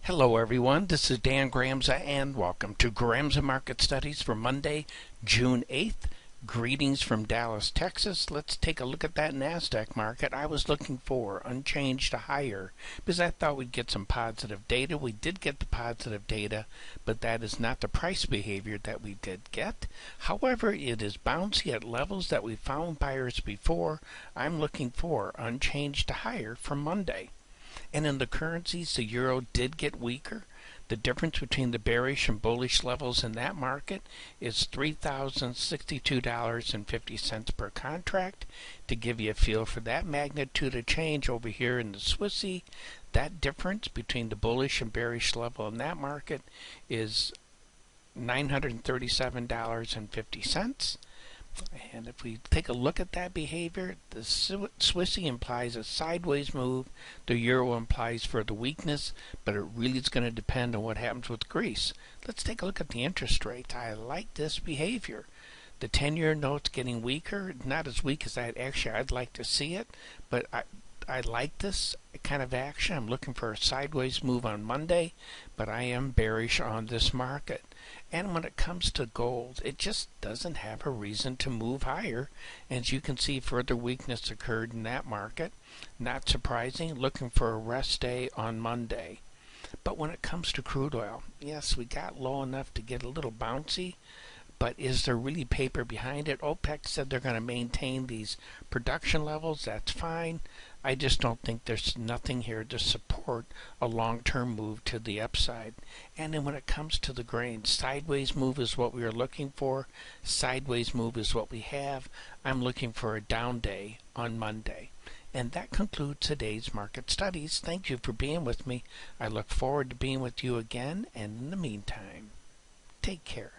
Hello everyone, this is Dan Gramza and welcome to Gramza Market Studies for Monday, June 8th. Greetings from Dallas, Texas. Let's take a look at that NASDAQ market. I was looking for unchanged to higher because I thought we'd get some positive data. We did get the positive data, but that is not the price behavior that we did get. However, it is bouncy at levels that we found buyers before. I'm looking for unchanged to higher for Monday. And in the currencies, the euro did get weaker. The difference between the bearish and bullish levels in that market is $3,062.50 per contract. To give you a feel for that magnitude of change over here in the Swissy, that difference between the bullish and bearish level in that market is $937.50. And if we take a look at that behavior, the Swissy implies a sideways move. The euro implies further weakness, but it really is going to depend on what happens with Greece. Let's take a look at the interest rate. I like this behavior. The 10-year note's getting weaker, not as weak as I'd like to see it, but I like this kind of action. I'm looking for a sideways move on Monday, but I am bearish on this market. And when it comes to gold, it just doesn't have a reason to move higher. As you can see, further weakness occurred in that market. Not surprising, looking for a rest day on Monday. But when it comes to crude oil, yes, we got low enough to get a little bouncy, but is there really paper behind it? OPEC said they're going to maintain these production levels. That's fine. I just don't think there's nothing here to support a long-term move to the upside. And then when it comes to the grain, sideways move is what we are looking for. Sideways move is what we have. I'm looking for a down day on Monday. And that concludes today's market studies. Thank you for being with me. I look forward to being with you again. And in the meantime, take care.